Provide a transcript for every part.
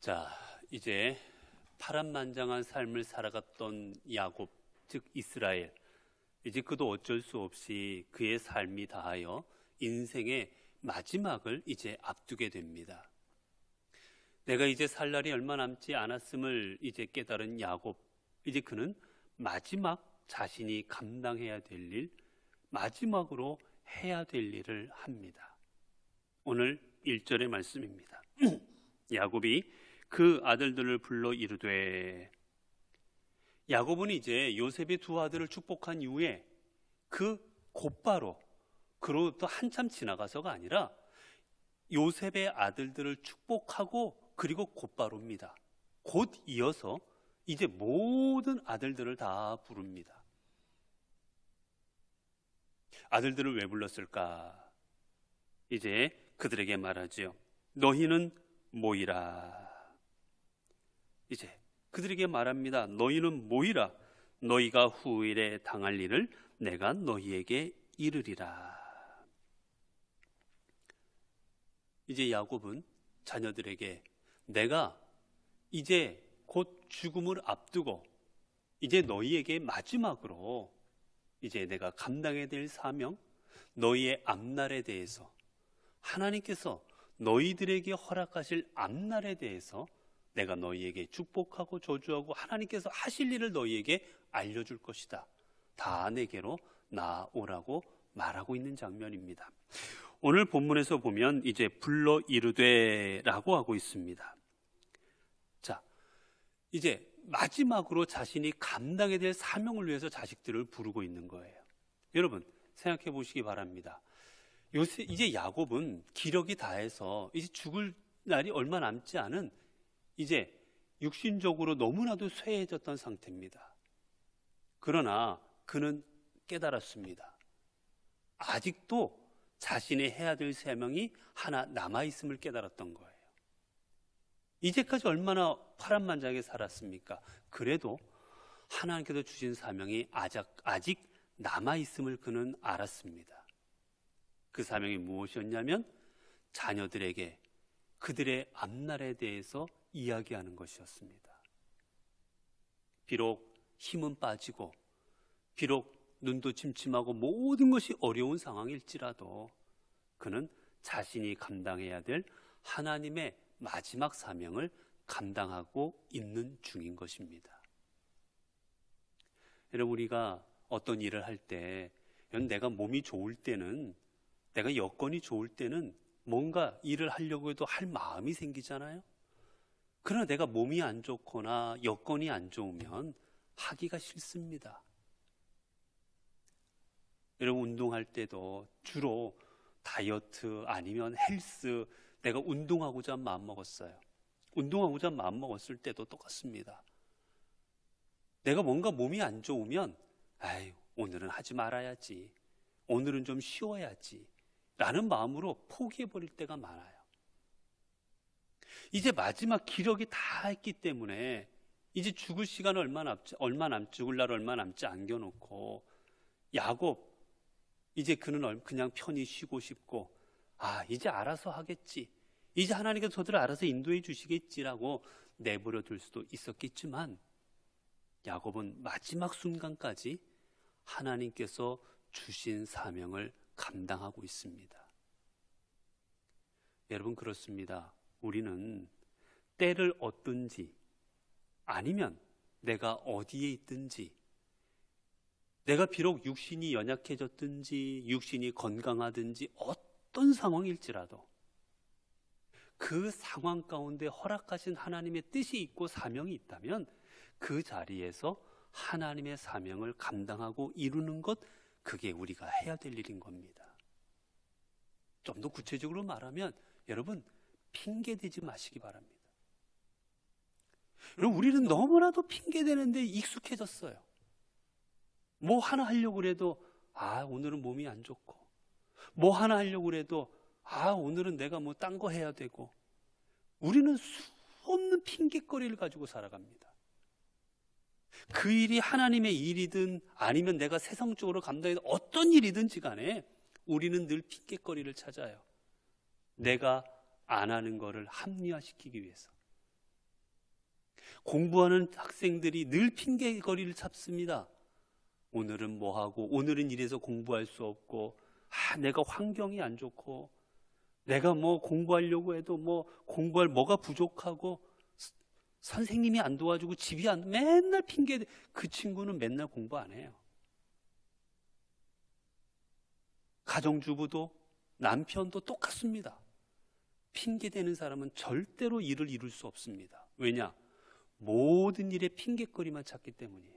자, 이제 파란만장한 삶을 살아갔던 야곱, 즉 이스라엘. 이제 그도 어쩔 수 없이 그의 삶이 다하여 인생의 마지막을 이제 앞두게 됩니다. 내가 이제 살 날이 얼마 남지 않았음을 이제 깨달은 야곱, 이제 그는 마지막 자신이 감당해야 될 일, 마지막으로 해야 될 일을 합니다. 오늘 1절의 말씀입니다. 야곱이 그 아들들을 불러 이르되, 야곱은 이제 요셉의 두 아들을 축복한 이후에 그 곧바로, 그로부터 한참 지나가서가 아니라 요셉의 아들들을 축복하고 그리고 곧바로입니다. 곧 이어서 이제 모든 아들들을 다 부릅니다. 아들들을 왜 불렀을까? 이제 그들에게 말하지요. 너희는 모이라. 이제 그들에게 말합니다. 너희는 모이라. 너희가 후일에 당할 일을 내가 너희에게 이르리라. 이제 야곱은 자녀들에게 내가 이제 곧 죽음을 앞두고 이제 너희에게 마지막으로 이제 내가 감당해야 될 사명, 너희의 앞날에 대해서, 하나님께서 너희들에게 허락하실 앞날에 대해서 내가 너희에게 축복하고 저주하고 하나님께서 하실 일을 너희에게 알려줄 것이다. 다 내게로 나오라고 말하고 있는 장면입니다. 오늘 본문에서 보면 이제 불러 이르되라고 하고 있습니다. 자, 이제 마지막으로 자신이 감당해야 될 사명을 위해서 자식들을 부르고 있는 거예요. 여러분 생각해 보시기 바랍니다. 이제 야곱은 기력이 다해서 이제 죽을 날이 얼마 남지 않은 이제 육신적으로 너무나도 쇠해졌던 상태입니다. 그러나 그는 깨달았습니다. 아직도 자신이 해야 될 사명이 하나 남아있음을 깨달았던 거예요. 이제까지 얼마나 파란만장하게 살았습니까? 그래도 하나님께서 주신 사명이 아직 남아있음을 그는 알았습니다. 그 사명이 무엇이었냐면 자녀들에게 그들의 앞날에 대해서 이야기하는 것이었습니다. 비록 힘은 빠지고 비록 눈도 침침하고 모든 것이 어려운 상황일지라도 그는 자신이 감당해야 될 하나님의 마지막 사명을 감당하고 있는 중인 것입니다. 여러분, 우리가 어떤 일을 할 때 내가 몸이 좋을 때는, 내가 여건이 좋을 때는 뭔가 일을 하려고 해도 할 마음이 생기잖아요. 그러나 내가 몸이 안 좋거나 여건이 안 좋으면 하기가 싫습니다. 여러분, 운동할 때도 주로 다이어트 아니면 헬스, 내가 운동하고자 마음먹었어요. 운동하고자 마음먹었을 때도 똑같습니다. 내가 뭔가 몸이 안 좋으면 오늘은 하지 말아야지, 오늘은 좀 쉬어야지 라는 마음으로 포기해버릴 때가 많아요. 이제 마지막 기력이 다 했기 때문에 이제 죽을 시간 죽을 날 얼마 남지 안겨놓고 야곱, 이제 그는 그냥 편히 쉬고 싶고 이제 알아서 하겠지, 이제 하나님께서 저들을 알아서 인도해 주시겠지라고 내버려 둘 수도 있었겠지만 야곱은 마지막 순간까지 하나님께서 주신 사명을 감당하고 있습니다. 여러분, 그렇습니다. 우리는 때를 얻든지 아니면 내가 어디에 있든지, 내가 비록 육신이 연약해졌든지 육신이 건강하든지 어떤 상황일지라도 그 상황 가운데 허락하신 하나님의 뜻이 있고 사명이 있다면 그 자리에서 하나님의 사명을 감당하고 이루는 것, 그게 우리가 해야 될 일인 겁니다. 좀 더 구체적으로 말하면 여러분, 핑계대지 마시기 바랍니다. 여러분, 우리는 너무나도 핑계대는데 익숙해졌어요. 뭐 하나 하려고 그래도 오늘은 몸이 안 좋고, 뭐 하나 하려고 그래도 오늘은 내가 뭐 딴 거 해야 되고, 우리는 수없는 핑계거리를 가지고 살아갑니다. 그 일이 하나님의 일이든 아니면 내가 세상적으로 감당해야 어떤 일이든지 간에 우리는 늘 핑계거리를 찾아요. 내가 안 하는 거를 합리화시키기 위해서, 공부하는 학생들이 늘 핑계거리를 찾습니다. 오늘은 뭐하고, 오늘은 이래서 공부할 수 없고, 내가 환경이 안 좋고, 내가 뭐 공부하려고 해도 뭐 공부할 뭐가 부족하고, 선생님이 안 도와주고 집이 안, 맨날 핑계. 그 친구는 맨날 공부 안 해요. 가정주부도 남편도 똑같습니다. 핑계대는 사람은 절대로 일을 이룰 수 없습니다. 왜냐? 모든 일에 핑계거리만 찾기 때문이에요.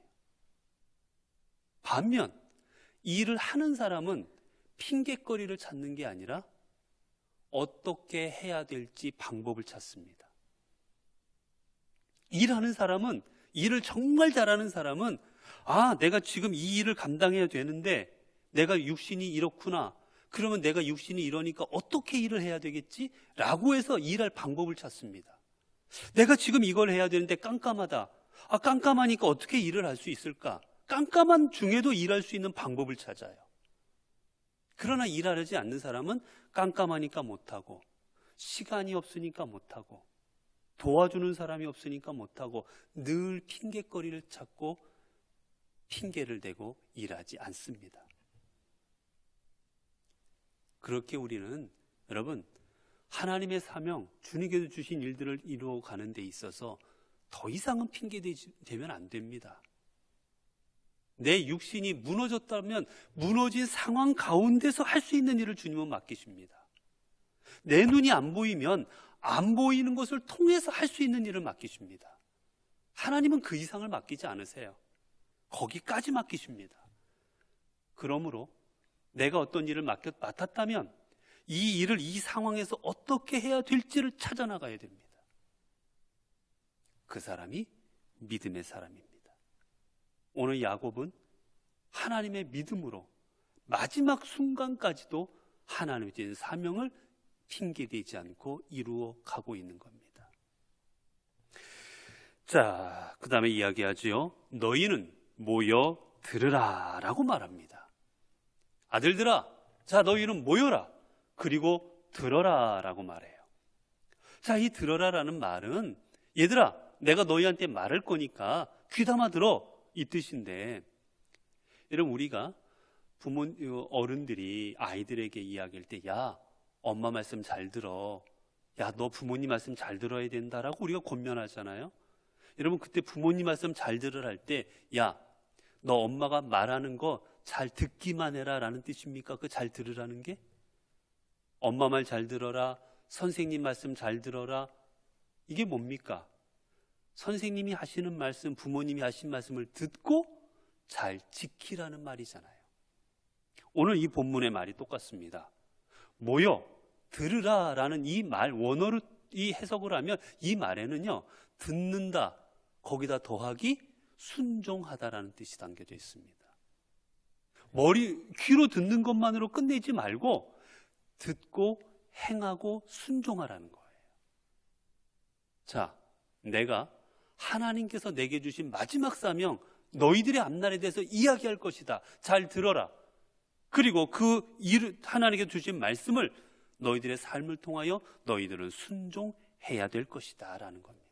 반면 일을 하는 사람은 핑계거리를 찾는 게 아니라 어떻게 해야 될지 방법을 찾습니다. 일하는 사람은, 일을 정말 잘하는 사람은, 내가 지금 이 일을 감당해야 되는데 내가 육신이 이렇구나. 그러면 내가 육신이 이러니까 어떻게 일을 해야 되겠지? 라고 해서 일할 방법을 찾습니다. 내가 지금 이걸 해야 되는데 깜깜하다. 깜깜하니까 어떻게 일을 할 수 있을까? 깜깜한 중에도 일할 수 있는 방법을 찾아요. 그러나 일하지 않는 사람은 깜깜하니까 못하고, 시간이 없으니까 못하고, 도와주는 사람이 없으니까 못하고, 늘 핑계거리를 찾고 핑계를 대고 일하지 않습니다. 그렇게 우리는, 여러분, 하나님의 사명, 주님께서 주신 일들을 이루어가는 데 있어서 더 이상은 핑계대면 안 됩니다. 내 육신이 무너졌다면 무너진 상황 가운데서 할 수 있는 일을 주님은 맡기십니다. 내 눈이 안 보이면 안 보이는 것을 통해서 할 수 있는 일을 맡기십니다. 하나님은 그 이상을 맡기지 않으세요. 거기까지 맡기십니다. 그러므로 내가 어떤 일을 맡았다면 이 일을 이 상황에서 어떻게 해야 될지를 찾아나가야 됩니다. 그 사람이 믿음의 사람입니다. 오늘 야곱은 하나님의 믿음으로 마지막 순간까지도 하나님의 주신 사명을 핑계대지 않고 이루어 가고 있는 겁니다. 자, 그 다음에 이야기하지요. 너희는 모여 들으라 라고 말합니다. 아들들아, 자, 너희는 모여라. 그리고 들어라 라고 말해요. 자, 이 들어라라는 말은, 얘들아, 내가 너희한테 말할 거니까 귀담아 들어, 이 뜻인데, 여러분, 우리가 어른들이 아이들에게 이야기할 때, 야, 엄마 말씀 잘 들어. 야, 너 부모님 말씀 잘 들어야 된다라고 우리가 권면하잖아요. 여러분, 그때 부모님 말씀 잘 들으라 할 때, 야, 너 엄마가 말하는 거 잘 듣기만 해라 라는 뜻입니까? 그 잘 들으라는 게? 엄마 말 잘 들어라, 선생님 말씀 잘 들어라, 이게 뭡니까? 선생님이 하시는 말씀, 부모님이 하신 말씀을 듣고 잘 지키라는 말이잖아요. 오늘 이 본문의 말이 똑같습니다. 모여 들으라 라는 이 말, 원어로 이 해석을 하면 이 말에는요, 듣는다, 거기다 더하기 순종하다라는 뜻이 담겨져 있습니다. 귀로 듣는 것만으로 끝내지 말고 듣고 행하고 순종하라는 거예요. 자, 내가 하나님께서 내게 주신 마지막 사명, 너희들의 앞날에 대해서 이야기할 것이다. 잘 들어라. 그리고 그 하나님께 주신 말씀을 너희들의 삶을 통하여 너희들은 순종해야 될 것이다 라는 겁니다.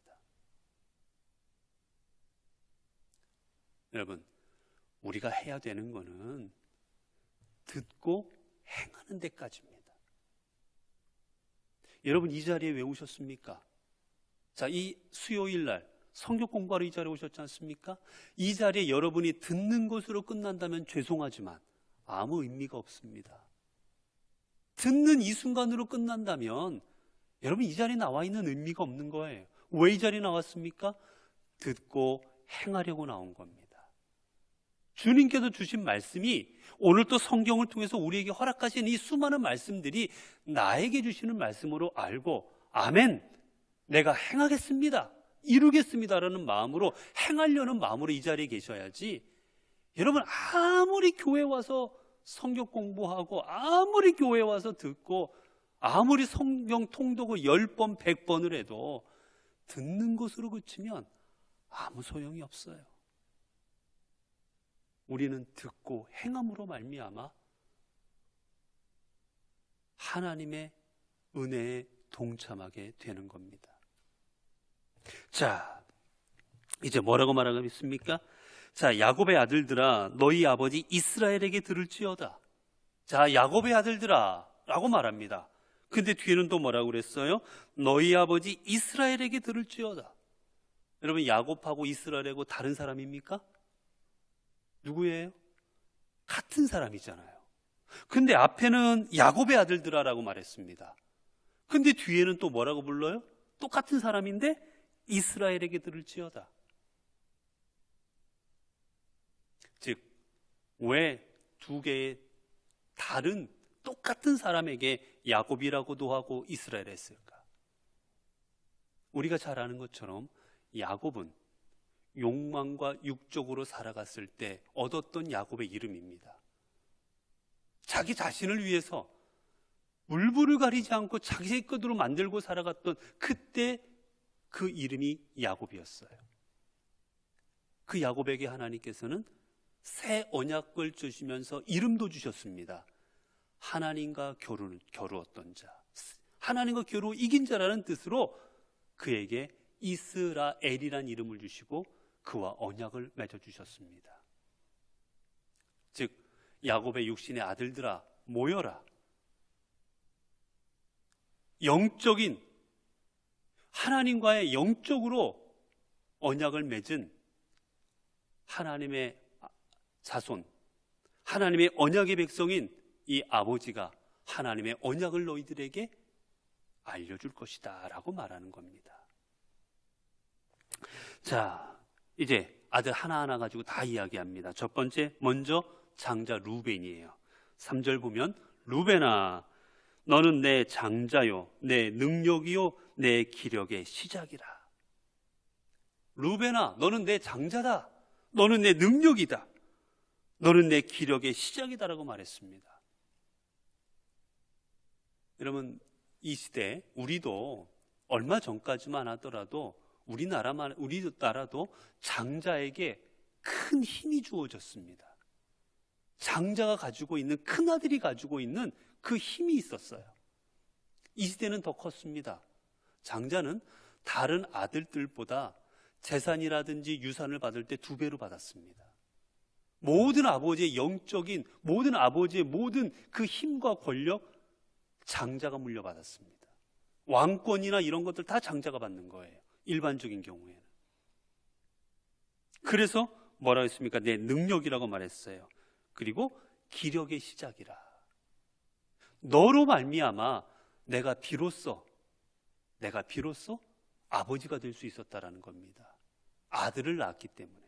여러분, 우리가 해야 되는 거는 듣고 행하는 데까지입니다. 여러분, 이 자리에 왜 오셨습니까? 자, 이 수요일 날 성경 공부하러 이 자리에 오셨지 않습니까? 이 자리에 여러분이 듣는 것으로 끝난다면 죄송하지만 아무 의미가 없습니다. 듣는 이 순간으로 끝난다면 여러분 이 자리에 나와 있는 의미가 없는 거예요. 왜 이 자리에 나왔습니까? 듣고 행하려고 나온 겁니다. 주님께서 주신 말씀이 오늘 또 성경을 통해서 우리에게 허락하신 이 수많은 말씀들이 나에게 주시는 말씀으로 알고 아멘, 내가 행하겠습니다, 이루겠습니다라는 마음으로, 행하려는 마음으로 이 자리에 계셔야지. 여러분, 아무리 교회 와서 성경 공부하고 아무리 교회 와서 듣고 아무리 성경 통독을 10번 100번을 해도 듣는 것으로 그치면 아무 소용이 없어요. 우리는 듣고 행함으로 말미암아 하나님의 은혜에 동참하게 되는 겁니다. 자, 이제 뭐라고 말하고 있습니까? 자, 야곱의 아들들아, 너희 아버지 이스라엘에게 들을지어다. 자, 야곱의 아들들아 라고 말합니다. 근데 뒤에는 또 뭐라고 그랬어요? 너희 아버지 이스라엘에게 들을지어다. 여러분, 야곱하고 이스라엘하고 다른 사람입니까? 누구예요? 같은 사람이잖아요. 근데 앞에는 야곱의 아들들아라고 말했습니다. 근데 뒤에는 또 뭐라고 불러요? 똑같은 사람인데 이스라엘에게 들을지어다. 즉, 왜 두 개의 다른 똑같은 사람에게 야곱이라고도 하고 이스라엘 했을까? 우리가 잘 아는 것처럼 야곱은 욕망과 육적으로 살아갔을 때 얻었던 야곱의 이름입니다. 자기 자신을 위해서 물불을 가리지 않고 자기 것으로 만들고 살아갔던 그때 그 이름이 야곱이었어요. 그 야곱에게 하나님께서는 새 언약을 주시면서 이름도 주셨습니다. 하나님과 겨루었던 자, 하나님과 겨루 이긴 자라는 뜻으로 그에게 이스라엘이란 이름을 주시고 그와 언약을 맺어주셨습니다. 즉, 야곱의 육신의 아들들아 모여라. 영적인 하나님과의 영적으로 언약을 맺은 하나님의 자손, 하나님의 언약의 백성인 이 아버지가 하나님의 언약을 너희들에게 알려줄 것이다 라고 말하는 겁니다. 자, 이제 아들 하나하나 가지고 다 이야기합니다. 첫 번째, 먼저 장자 루벤이에요. 3절 보면 루벤아 너는 내 장자요 내 능력이요 내 기력의 시작이라. 루벤아 너는 내 장자다. 너는 내 능력이다. 너는 내 기력의 시작이다라고 말했습니다. 여러분, 이 시대 우리도 얼마 전까지만 하더라도 우리나라도 장자에게 큰 힘이 주어졌습니다. 장자가 가지고 있는, 큰아들이 가지고 있는 그 힘이 있었어요. 이 시대는 더 컸습니다. 장자는 다른 아들들보다 재산이라든지 유산을 받을 때 2배로 받았습니다. 모든 아버지의 영적인, 모든 아버지의 모든 그 힘과 권력, 장자가 물려받았습니다. 왕권이나 이런 것들 다 장자가 받는 거예요. 일반적인 경우에는. 그래서 뭐라고 했습니까? 내 능력이라고 말했어요. 그리고 기력의 시작이라. 너로 말미암아 내가 비로소 아버지가 될 수 있었다라는 겁니다. 아들을 낳았기 때문에.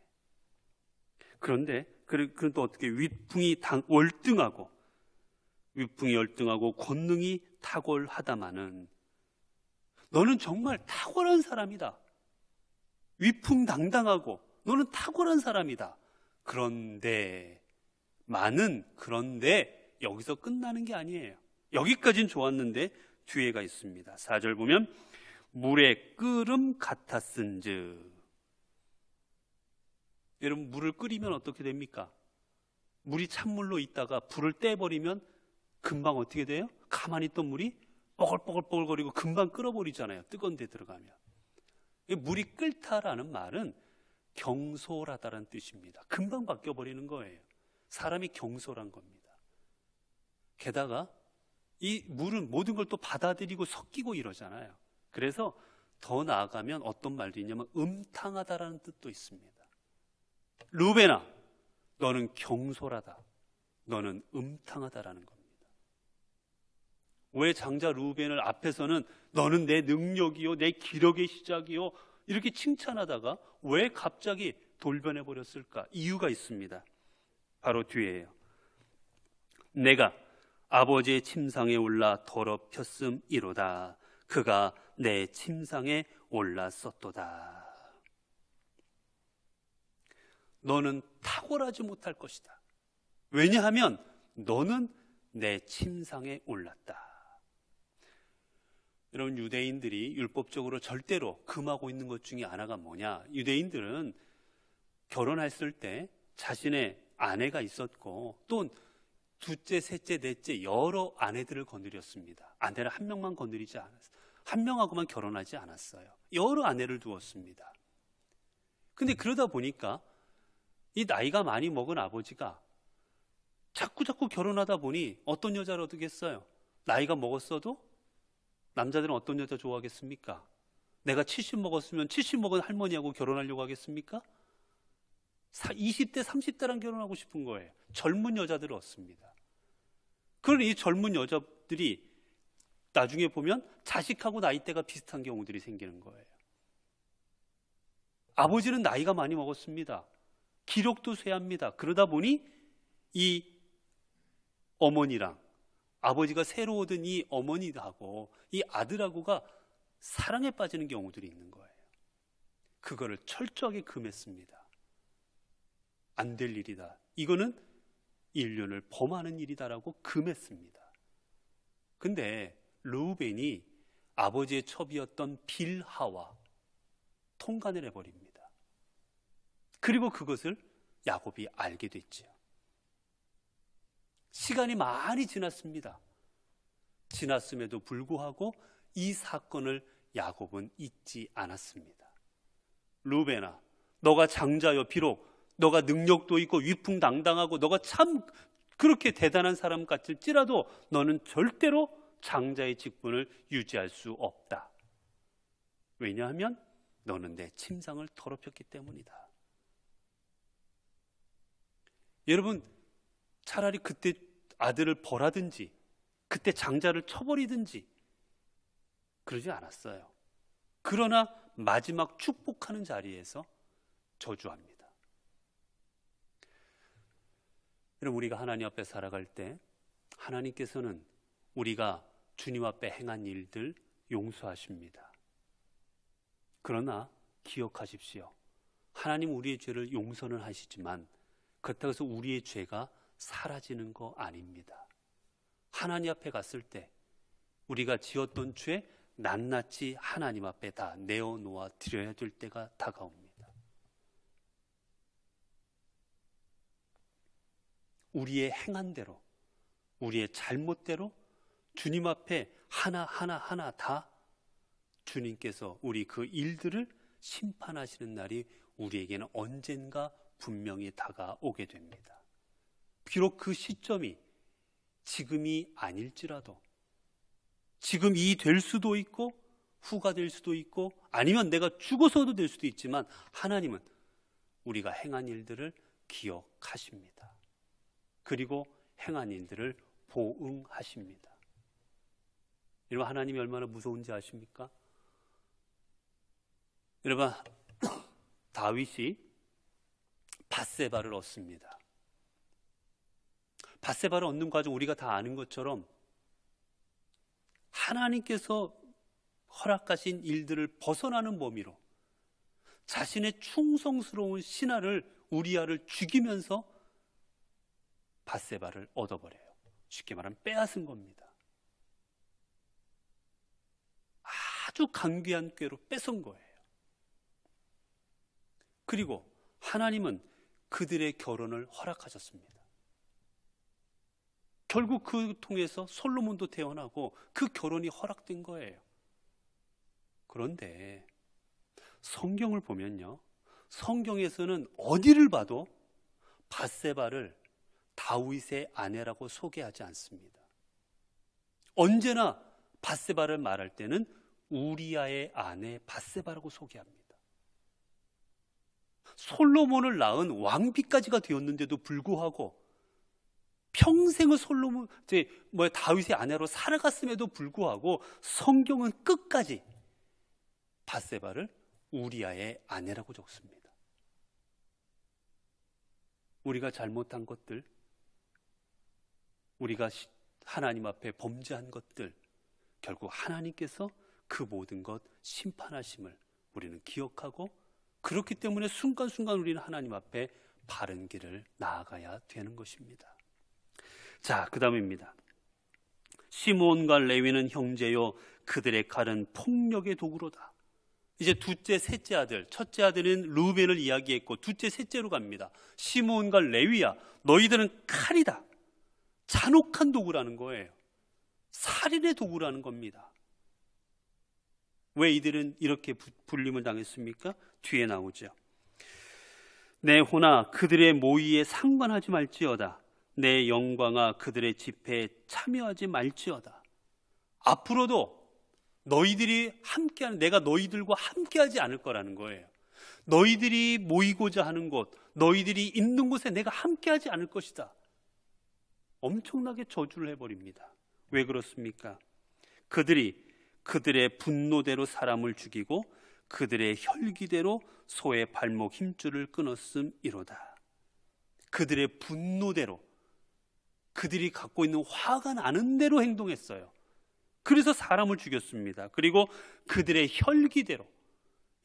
그런데 그건 또 어떻게 위풍이 월등하고 권능이 탁월하다마는 너는 정말 탁월한 사람이다. 위풍당당하고 너는 탁월한 사람이다. 그런데 여기서 끝나는 게 아니에요. 여기까지는 좋았는데 뒤에가 있습니다. 4절 보면 물의 끓음 같았은즉. 여러분, 물을 끓이면 어떻게 됩니까? 물이 찬물로 있다가 불을 떼버리면 금방 어떻게 돼요? 가만히 있던 물이 뽀글뽀글뽀글거리고 금방 끓어버리잖아요. 뜨거운 데 들어가면. 물이 끓다라는 말은 경솔하다라는 뜻입니다. 금방 바뀌어버리는 거예요. 사람이 경솔한 겁니다. 게다가 이 물은 모든 걸 또 받아들이고 섞이고 이러잖아요. 그래서 더 나아가면 어떤 말도 있냐면 음탕하다라는 뜻도 있습니다. 루벤아, 너는 경솔하다. 너는 음탕하다라는 겁니다. 왜 장자 루벤을 앞에서는 너는 내 능력이요, 내 기력의 시작이요 이렇게 칭찬하다가 왜 갑자기 돌변해 버렸을까? 이유가 있습니다. 바로 뒤에요. 내가 아버지의 침상에 올라 더럽혔음이로다. 그가 내 침상에 올랐었도다. 너는 탁월하지 못할 것이다. 왜냐하면 너는 내 침상에 올랐다. 여러분, 유대인들이 율법적으로 절대로 금하고 있는 것 중에 하나가 뭐냐? 유대인들은 결혼했을 때 자신의 아내가 있었고 또 둘째, 셋째, 넷째 여러 아내들을 거느렸습니다. 아내를 한 명만 거느리지 않았어요. 한 명하고만 결혼하지 않았어요. 여러 아내를 두었습니다. 근데 그러다 보니까 이 나이가 많이 먹은 아버지가 자꾸 결혼하다 보니 어떤 여자를 얻겠어요? 나이가 먹었어도 남자들은 어떤 여자 좋아하겠습니까? 내가 70 먹었으면 70 먹은 할머니하고 결혼하려고 하겠습니까? 20대, 30대랑 결혼하고 싶은 거예요. 젊은 여자들을 얻습니다. 그러니 이 젊은 여자들이 나중에 보면 자식하고 나이대가 비슷한 경우들이 생기는 거예요. 아버지는 나이가 많이 먹었습니다. 기력도 쇠합니다. 그러다 보니 이 어머니랑 아버지가 새로 얻은 이 어머니하고 이 아들하고가 사랑에 빠지는 경우들이 있는 거예요. 그거를 철저하게 금했습니다. 안 될 일이다. 이거는 인륜을 범하는 일이다라고 금했습니다. 근데 르우벤이 아버지의 첩이었던 빌하와 통간을 해버립니다. 그리고 그것을 야곱이 알게 됐죠. 시간이 많이 지났습니다. 지났음에도 불구하고 이 사건을 야곱은 잊지 않았습니다. 르우벤아, 너가 장자여 비록 너가 능력도 있고 위풍당당하고 너가 참 그렇게 대단한 사람 같을지라도 너는 절대로 장자의 직분을 유지할 수 없다. 왜냐하면 너는 내 침상을 더럽혔기 때문이다. 여러분, 차라리 그때 아들을 벌하든지 그때 장자를 쳐버리든지 그러지 않았어요. 그러나 마지막 축복하는 자리에서 저주합니다. 여러분, 우리가 하나님 앞에 살아갈 때 하나님께서는 우리가 주님 앞에 행한 일들 용서하십니다. 그러나 기억하십시오. 하나님 우리의 죄를 용서는 하시지만 그렇다고 해서 우리의 죄가 사라지는 거 아닙니다. 하나님 앞에 갔을 때 우리가 지었던 죄 낱낱이 하나님 앞에 다 내어놓아 드려야 될 때가 다가옵니다. 우리의 행한 대로, 우리의 잘못대로 주님 앞에 하나 다 주님께서 우리 그 일들을 심판하시는 날이 우리에게는 언젠가 분명히 다가오게 됩니다. 비록 그 시점이 지금이 아닐지라도 지금이 될 수도 있고 후가 될 수도 있고 아니면 내가 죽어서도 될 수도 있지만 하나님은 우리가 행한 일들을 기억하십니다. 그리고 행한 일들을 보응하십니다. 여러분, 하나님이 얼마나 무서운지 아십니까? 여러분, 다윗이 밧세바를 얻습니다. 밧세바를 얻는 과정 우리가 다 아는 것처럼 하나님께서 허락하신 일들을 벗어나는 범위로 자신의 충성스러운 신하를 우리아를 죽이면서 밧세바를 얻어버려요. 쉽게 말하면 빼앗은 겁니다. 아주 간귀한 꾀로 뺏은 거예요. 그리고 하나님은 그들의 결혼을 허락하셨습니다. 결국 그 통해서 솔로몬도 태어나고 그 결혼이 허락된 거예요. 그런데 성경을 보면요, 성경에서는 어디를 봐도 밧세바를 다윗의 아내라고 소개하지 않습니다. 언제나 밧세바를 말할 때는 우리아의 아내 밧세바라고 소개합니다. 솔로몬을 낳은 왕비까지가 되었는데도 불구하고 평생을 다윗의 아내로 살아갔음에도 불구하고 성경은 끝까지 밧세바를 우리아의 아내라고 적습니다. 우리가 잘못한 것들, 우리가 하나님 앞에 범죄한 것들, 결국 하나님께서 그 모든 것 심판하심을 우리는 기억하고, 그렇기 때문에 순간순간 우리는 하나님 앞에 바른 길을 나아가야 되는 것입니다. 자, 그 다음입니다. 시므온과 레위는 형제요, 그들의 칼은 폭력의 도구로다. 이제 둘째, 셋째 아들, 첫째 아들은 르우벤을 이야기했고 둘째, 셋째로 갑니다. 시므온과 레위야, 너희들은 칼이다. 잔혹한 도구라는 거예요. 살인의 도구라는 겁니다. 왜 이들은 이렇게 불림을 당했습니까? 뒤에 나오죠. 내 호나 그들의 모의에 상관하지 말지어다. 내 영광아 그들의 집회에 참여하지 말지어다. 앞으로도 너희들이 함께하는, 내가 너희들과 함께하지 않을 거라는 거예요. 너희들이 모이고자 하는 곳, 너희들이 있는 곳에 내가 함께하지 않을 것이다. 엄청나게 저주를 해버립니다. 왜 그렇습니까? 그들이 그들의 분노대로 사람을 죽이고 그들의 혈기대로 소의 발목 힘줄을 끊었음이로다. 그들의 분노대로, 그들이 갖고 있는 화가 나는 대로 행동했어요. 그래서 사람을 죽였습니다. 그리고 그들의 혈기대로,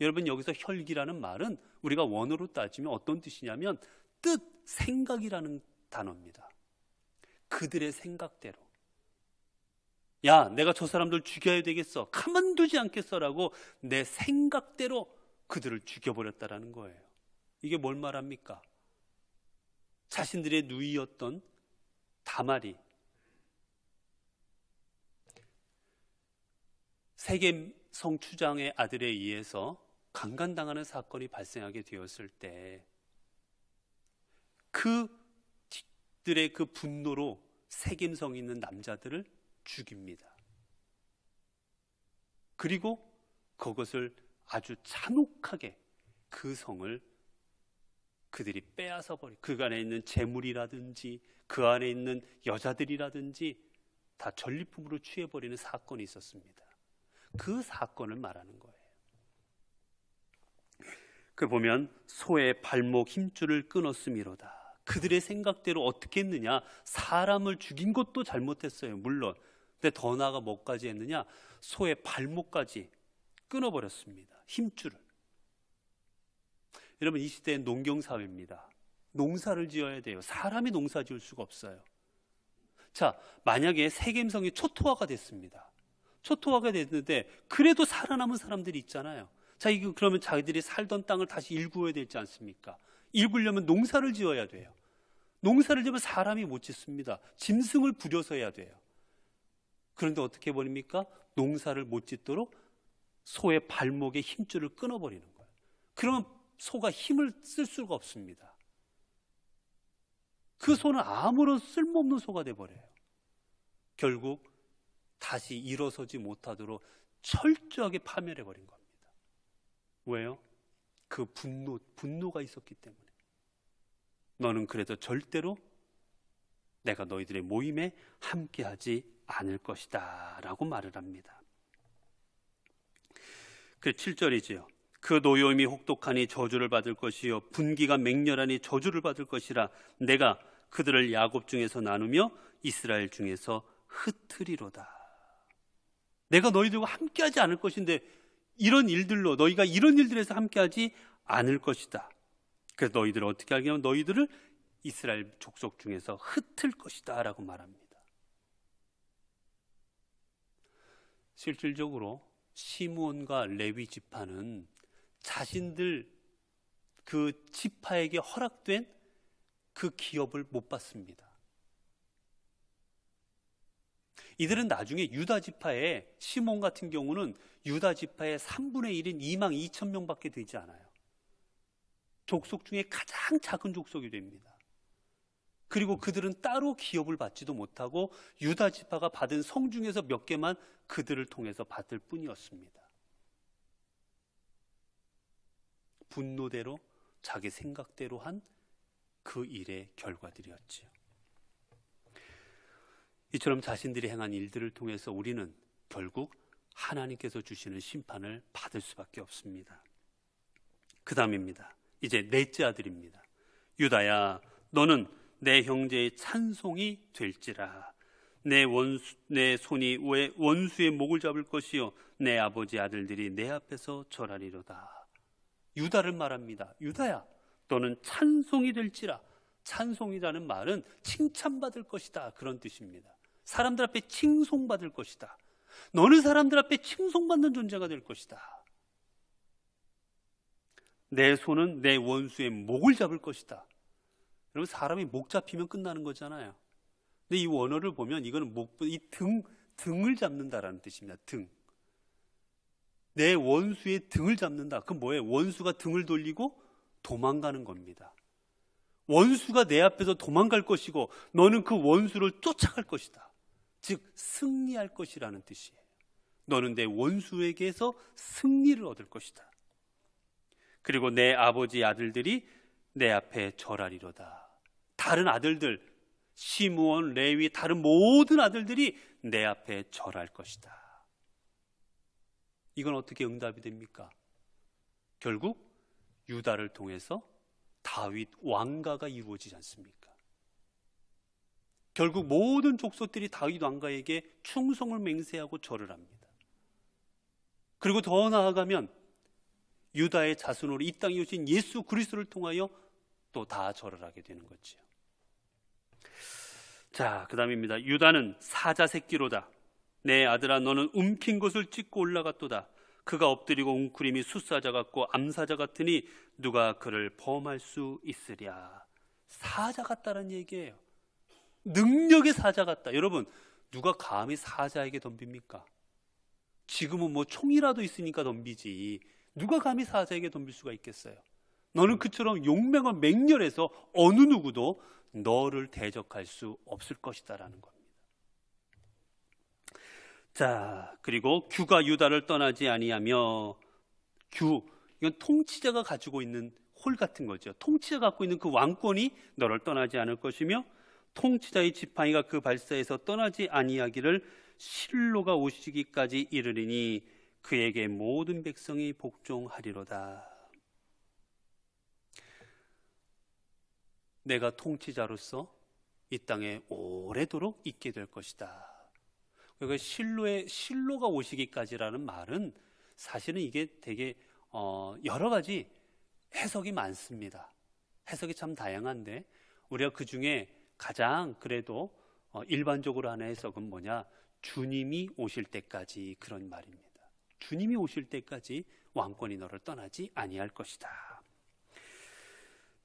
여러분 여기서 혈기라는 말은 우리가 원어로 따지면 어떤 뜻이냐면 뜻, 생각이라는 단어입니다. 그들의 생각대로, 야 내가 저 사람들 죽여야 되겠어, 가만두지 않겠어라고 내 생각대로 그들을 죽여버렸다라는 거예요. 이게 뭘 말합니까? 자신들의 누이였던 다말이 세겜 성추장의 아들에 의해서 강간당하는 사건이 발생하게 되었을 때 그들의 그 분노로 세겜성이 있는 남자들을 죽입니다. 그리고 그것을 아주 잔혹하게 그 성을 그들이 빼앗아 버리, 그 안에 있는 재물이라든지 그 안에 있는 여자들이라든지 다 전리품으로 취해버리는 사건이 있었습니다. 그 사건을 말하는 거예요. 그 보면 소의 발목 힘줄을 끊었음이로다. 그들의 생각대로 어떻게 했느냐? 사람을 죽인 것도 잘못했어요, 물론. 근데 더 나아가 뭐까지 했느냐? 소의 발목까지 끊어버렸습니다, 힘줄을. 여러분 이 시대는 농경사회입니다. 농사를 지어야 돼요. 사람이 농사 지을 수가 없어요. 자, 만약에 세겜성이 초토화가 됐습니다. 초토화가 됐는데 그래도 살아남은 사람들이 있잖아요. 자, 이거 그러면 자기들이 살던 땅을 다시 일구어야 되지 않습니까? 일구려면 농사를 지어야 돼요. 농사를 지으면 사람이 못 짓습니다. 짐승을 부려서 해야 돼요. 그런데 어떻게 해버립니까? 농사를 못 짓도록 소의 발목에 힘줄을 끊어버리는 거예요. 그러면 소가 힘을 쓸 수가 없습니다. 그 소는 아무런 쓸모없는 소가 돼버려요. 결국 다시 일어서지 못하도록 철저하게 파멸해버린 겁니다. 왜요? 그 분노가 있었기 때문에. 너는 그래도 절대로 내가 너희들의 모임에 함께하지 않을 것이다 라고 말을 합니다. 그 7절이지요. 그 노여움이 혹독하니 저주를 받을 것이요 분기가 맹렬하니 저주를 받을 것이라. 내가 그들을 야곱 중에서 나누며 이스라엘 중에서 흩으리로다. 내가 너희들과 함께하지 않을 것인데 이런 일들로, 너희가 이런 일들에서 함께하지 않을 것이다. 그래서 너희들을 어떻게 하냐면 너희들을 이스라엘 족속 중에서 흩을 것이다 라고 말합니다. 실질적으로 시므온과 레위 지파는 자신들 그 지파에게 허락된 그 기업을 못 받습니다. 이들은 나중에 유다 지파의, 시몬 같은 경우는 유다 지파의 3분의 1인 2만 2천 명밖에 되지 않아요. 족속 중에 가장 작은 족속이 됩니다. 그리고 그들은 따로 기업을 받지도 못하고 유다 지파가 받은 성 중에서 몇 개만 그들을 통해서 받을 뿐이었습니다. 분노대로 자기 생각대로 한 그 일의 결과들이었지요. 이처럼 자신들이 행한 일들을 통해서 우리는 결국 하나님께서 주시는 심판을 받을 수밖에 없습니다. 그 다음입니다. 이제 넷째 아들입니다. 유다야, 너는 내 형제의 찬송이 될지라. 내 손이 왜 원수의 목을 잡을 것이요 내 아버지 아들들이 내 앞에서 절하리로다. 유다를 말합니다. 유다야, 너는 찬송이 될지라. 찬송이라는 말은 칭찬받을 것이다, 그런 뜻입니다. 사람들 앞에 칭송받을 것이다. 너는 사람들 앞에 칭송받는 존재가 될 것이다. 내 손은 내 원수의 목을 잡을 것이다. 여러분, 사람이 목 잡히면 끝나는 거잖아요. 근데 이 원어를 보면 이거는 이 등을 잡는다라는 뜻입니다. 등. 내 원수의 등을 잡는다. 그럼 뭐예요? 원수가 등을 돌리고 도망가는 겁니다. 원수가 내 앞에서 도망갈 것이고 너는 그 원수를 쫓아갈 것이다. 즉 승리할 것이라는 뜻이에요. 너는 내 원수에게서 승리를 얻을 것이다. 그리고 내 아버지 아들들이 내 앞에 절하리로다. 다른 아들들, 시므온, 레위, 다른 모든 아들들이 내 앞에 절할 것이다. 이건 어떻게 응답이 됩니까? 결국 유다를 통해서 다윗 왕가가 이루어지지 않습니까? 결국 모든 족속들이 다윗 왕가에게 충성을 맹세하고 절을 합니다. 그리고 더 나아가면 유다의 자손으로 이 땅에 오신 예수 그리스도를 통하여 또 다 절을 하게 되는 거지요. 자, 그 다음입니다. 유다는 사자 새끼로다. 내 아들아 너는 움킨 것을 찢고 올라갔도다. 그가 엎드리고 웅크림이 숫사자 같고 암사자 같으니 누가 그를 범할 수 있으랴. 사자 같다는 얘기예요. 능력의 사자 같다. 여러분, 누가 감히 사자에게 덤빕니까? 지금은 뭐 총이라도 있으니까 덤비지 누가 감히 사자에게 덤빌 수가 있겠어요? 너는 그처럼 용맹을 맹렬해서 어느 누구도 너를 대적할 수 없을 것이다라는 겁니다. 자, 그리고 규가 유다를 떠나지 아니하며, 이건 통치자가 가지고 있는 홀 같은 거죠. 통치자가 갖고 있는 그 왕권이 너를 떠나지 않을 것이며 통치자의 지팡이가 그 발사에서 떠나지 아니하기를 실로가 오시기까지 이르리니 그에게 모든 백성이 복종하리로다. 내가 통치자로서 이 땅에 오래도록 있게 될 것이다. 그러니까 실로가 오시기까지라는 말은 사실은 이게 되게 여러 가지 해석이 많습니다. 해석이 참 다양한데 우리가 그 중에 가장 그래도 일반적으로 하는 해석은 뭐냐? 주님이 오실 때까지, 그런 말입니다. 주님이 오실 때까지 왕권이 너를 떠나지 아니할 것이다.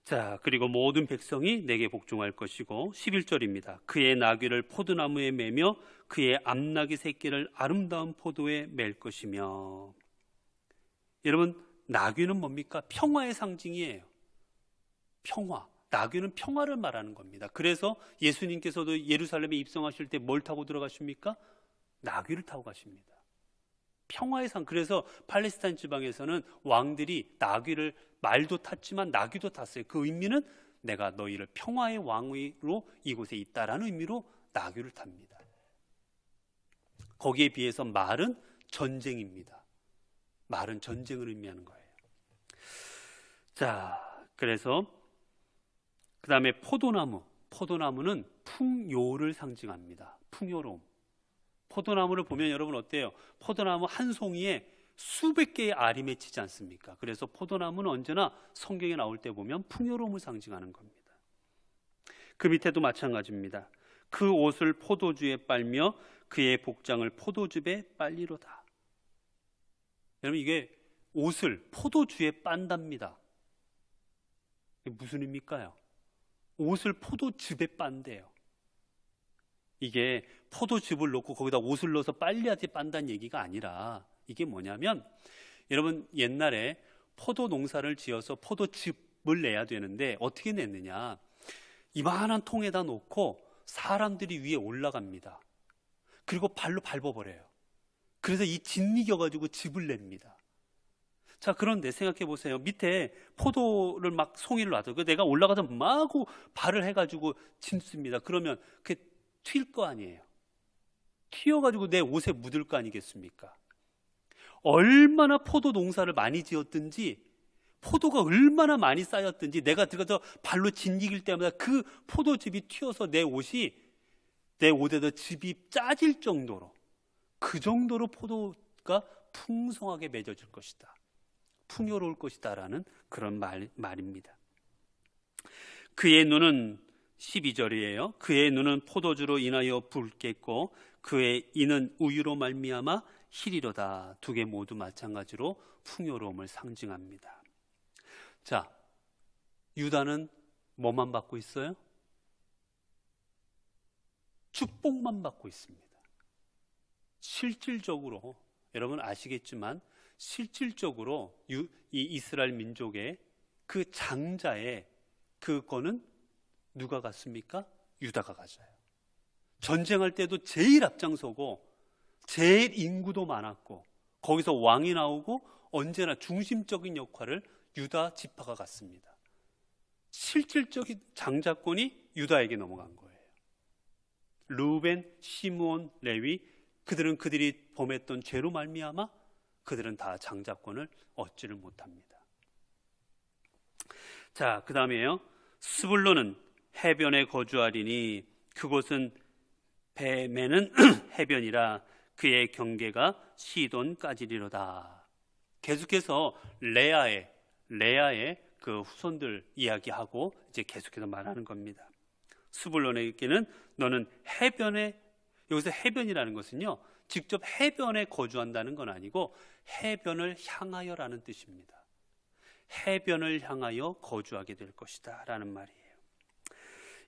자, 그리고 모든 백성이 내게 복종할 것이고 11절입니다. 그의 나귀를 포도나무에 매며 그의 암나귀 새끼를 아름다운 포도에 맬 것이며. 여러분, 나귀는 뭡니까? 평화의 상징이에요. 평화. 나귀는 평화를 말하는 겁니다. 그래서 예수님께서도 예루살렘에 입성하실 때 뭘 타고 들어가십니까? 나귀를 타고 가십니다. 평화의 상. 그래서 팔레스타인 지방에서는 왕들이 나귀를, 말도 탔지만 나귀도 탔어요. 그 의미는 내가 너희를 평화의 왕으로 이곳에 있다라는 의미로 나귀를 탑니다. 거기에 비해서 말은 전쟁입니다. 말은 전쟁을 의미하는 거예요. 자, 그래서 그 다음에 포도나무는 풍요를 상징합니다. 풍요로움. 포도나무를 보면 여러분 어때요? 포도나무 한 송이에 수백 개의 알이 맺히지 않습니까? 그래서 포도나무는 언제나 성경에 나올 때 보면 풍요로움을 상징하는 겁니다. 그 밑에도 마찬가지입니다. 그 옷을 포도주에 빨며 그의 복장을 포도즙에 빨리로다. 여러분, 이게 옷을 포도주에 빤답니다. 이게 무슨 의미일까요? 옷을 포도즙에 빤대요. 이게 포도즙을 넣고 거기다 옷을 넣어서 빨리하게 빤다는 얘기가 아니라, 이게 뭐냐면, 여러분 옛날에 포도 농사를 지어서 포도즙을 내야 되는데 어떻게 냈느냐? 이만한 통에다 놓고 사람들이 위에 올라갑니다. 그리고 발로 밟아버려요. 그래서 이 짓이겨가지고 즙을 냅니다. 자, 그런데 생각해 보세요. 밑에 포도를 막 송이를 놔둬. 내가 올라가서 마구 발을 해가지고 짓습니다. 그러면 그게 튈 거 아니에요. 튀어가지고 내 옷에 묻을 거 아니겠습니까? 얼마나 포도 농사를 많이 지었든지, 포도가 얼마나 많이 쌓였든지, 내가 들어가서 발로 짓이길 때마다 그 포도즙이 튀어서 내 옷에다 즙이 짜질 정도로, 그 정도로 포도가 풍성하게 맺어질 것이다. 풍요로울 것이다 라는 그런 말입니다. 그의 눈은 12절이에요. 그의 눈은 포도주로 인하여 붉겠고 그의 이는 우유로 말미암아 희리로다. 두 개 모두 마찬가지로 풍요로움을 상징합니다. 자, 유다는 뭐만 받고 있어요? 축복만 받고 있습니다. 실질적으로 여러분 아시겠지만 실질적으로 이 이스라엘 민족의 그 장자의 그거는 누가 갔습니까? 유다가 가져요. 전쟁할 때도 제일 앞장서고 제일 인구도 많았고 거기서 왕이 나오고 언제나 중심적인 역할을 유다 지파가 갔습니다. 실질적인 장자권이 유다에게 넘어간 거예요. 루벤, 시므온, 레위, 그들이 범했던 죄로 말미암아 그들은 다 장자권을 얻지를 못합니다. 자, 그 다음에요. 스불론은 해변에 거주하리니 그곳은 뱀에는 해변이라 그의 경계가 시돈까지리로다. 계속해서 레아의 그 후손들 이야기하고 이제 계속해서 말하는 겁니다. 스불론에게는 너는 해변에, 여기서 해변이라는 것은요 직접 해변에 거주한다는 건 아니고 해변을 향하여라는 뜻입니다. 해변을 향하여 거주하게 될 것이다 라는 말이에요.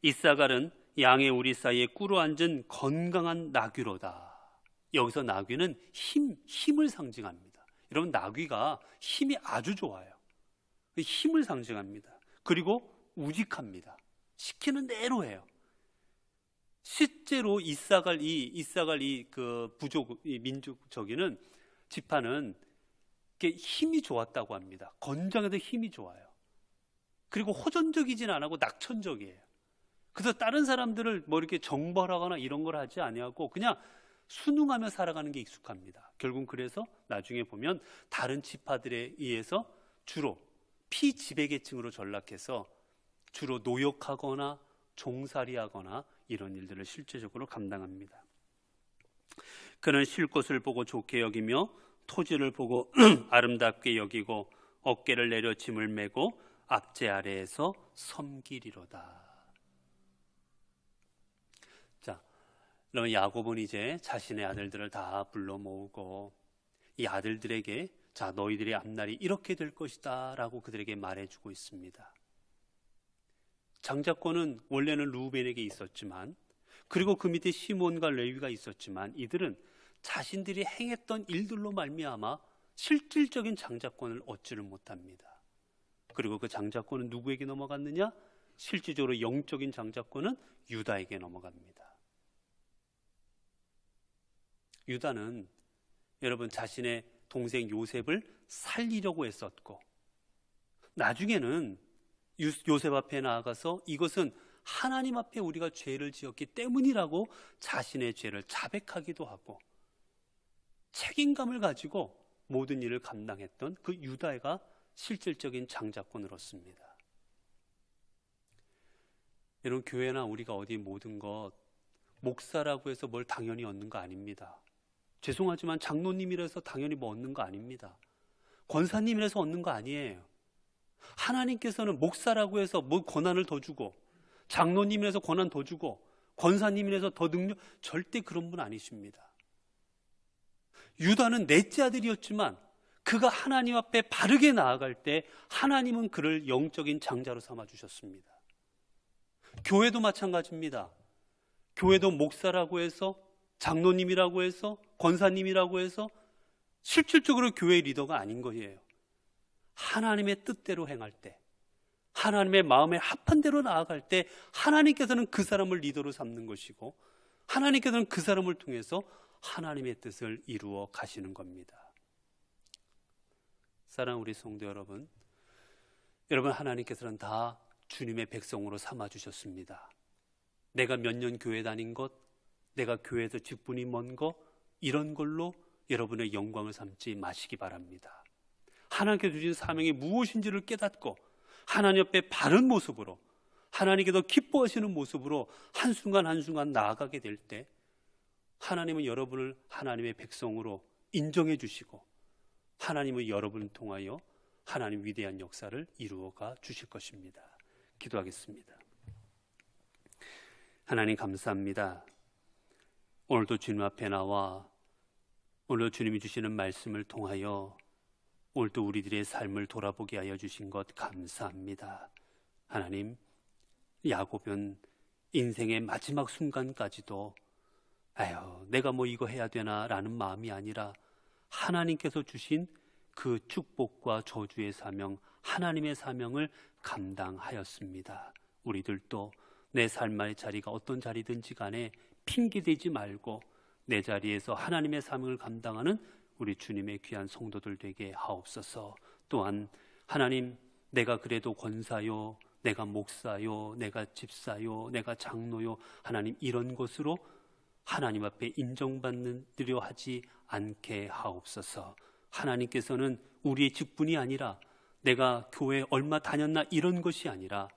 이사갈은 양의 우리 사이에 꿇어 앉은 건강한 나귀로다. 여기서 나귀는 힘을 상징합니다. 여러분, 나귀가 힘이 아주 좋아요. 힘을 상징합니다. 그리고 우직합니다. 시키는 대로 해요. 실제로 이사갈 그 부족, 이 민족 저기는 지파는 힘이 좋았다고 합니다. 건장해도 힘이 좋아요. 그리고 호전적이진 않고 낙천적이에요. 그래서 다른 사람들을 뭐 이렇게 정벌하거나 이런 걸 하지 아니하고 그냥 순응하며 살아가는 게 익숙합니다. 결국 그래서 나중에 보면 다른 지파들에 의해서 주로 피지배계층으로 전락해서 주로 노역하거나 종살이하거나 이런 일들을 실제적으로 감당합니다. 그는 쉴 곳을 보고 좋게 여기며 토지를 보고 아름답게 여기고 어깨를 내려 짐을 메고 압제 아래에서 섬기리로다. 자, 그러면 야곱은 이제 자신의 아들들을 다 불러 모으고 이 아들들에게 자, 너희들의 앞날이 이렇게 될 것이다 라고 그들에게 말해주고 있습니다. 장자권은 원래는 루벤에게 있었지만, 그리고 그 밑에 시몬과 레위가 있었지만 이들은 자신들이 행했던 일들로 말미암아 실질적인 장자권을 얻지를 못합니다. 그리고 그 장자권은 누구에게 넘어갔느냐? 실질적으로 영적인 장자권은 유다에게 넘어갑니다. 유다는 여러분 자신의 동생 요셉을 살리려고 했었고, 나중에는 요셉 앞에 나아가서 이것은 하나님 앞에 우리가 죄를 지었기 때문이라고 자신의 죄를 자백하기도 하고 책임감을 가지고 모든 일을 감당했던 그 유다가 실질적인 장자권을 얻습니다. 여러분, 교회나 우리가 어디 모든 것 목사라고 해서 뭘 당연히 얻는 거 아닙니다. 죄송하지만 장로님이라서 당연히 뭐 얻는 거 아닙니다. 권사님이라서 얻는 거 아니에요. 하나님께서는 목사라고 해서 뭐 권한을 더 주고, 장로님이라서 권한 더 주고, 권사님이라서 더 능력, 절대 그런 분 아니십니다. 유다는 넷째 아들이었지만 그가 하나님 앞에 바르게 나아갈 때 하나님은 그를 영적인 장자로 삼아주셨습니다. 교회도 마찬가지입니다. 교회도 목사라고 해서, 장로님이라고 해서, 권사님이라고 해서 실질적으로 교회의 리더가 아닌 거예요. 하나님의 뜻대로 행할 때, 하나님의 마음에 합한 대로 나아갈 때 하나님께서는 그 사람을 리더로 삼는 것이고, 하나님께서는 그 사람을 통해서 하나님의 뜻을 이루어 가시는 겁니다. 사랑하는 우리 성도 여러분, 하나님께서는 다 주님의 백성으로 삼아주셨습니다. 내가 몇 년 교회 다닌 것, 내가 교회에서 직분이 먼 것, 이런 걸로 여러분의 영광을 삼지 마시기 바랍니다. 하나님께서 주신 사명이 무엇인지를 깨닫고 하나님 앞에 바른 모습으로, 하나님께서 기뻐하시는 모습으로 한순간 한순간 나아가게 될 때 하나님은 여러분을 하나님의 백성으로 인정해 주시고 하나님은 여러분을 통하여 하나님 위대한 역사를 이루어가 주실 것입니다. 기도하겠습니다. 하나님 감사합니다. 오늘도 주님 앞에 나와 오늘 주님이 주시는 말씀을 통하여 오늘도 우리들의 삶을 돌아보게 하여 주신 것 감사합니다. 하나님, 야곱은 인생의 마지막 순간까지도 내가 뭐 이거 해야 되나 라는 마음이 아니라 하나님께서 주신 그 축복과 저주의 사명, 하나님의 사명을 감당하였습니다. 우리들도 내 삶의 자리가 어떤 자리든지 간에 핑계대지 말고 내 자리에서 하나님의 사명을 감당하는 우리 주님의 귀한 성도들 되게 하옵소서. 또한 하나님, 내가 그래도 권사요, 내가 목사요, 내가 집사요, 내가 장로요, 하나님 이런 것으로 하나님 앞에 인정받으려 하지 않게 하옵소서. 하나님께서는 우리의 직분이 아니라 내가 교회 얼마 다녔나 이런 것이 아니라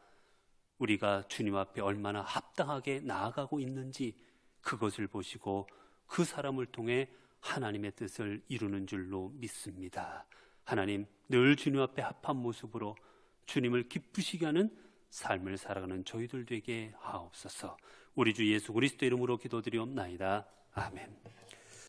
우리가 주님 앞에 얼마나 합당하게 나아가고 있는지 그것을 보시고 그 사람을 통해 하나님의 뜻을 이루는 줄로 믿습니다. 하나님, 늘 주님 앞에 합한 모습으로 주님을 기쁘시게 하는 삶을 살아가는 저희들 되게 하옵소서. 우리 주 예수 그리스도 이름으로 기도드리옵나이다. 아멘.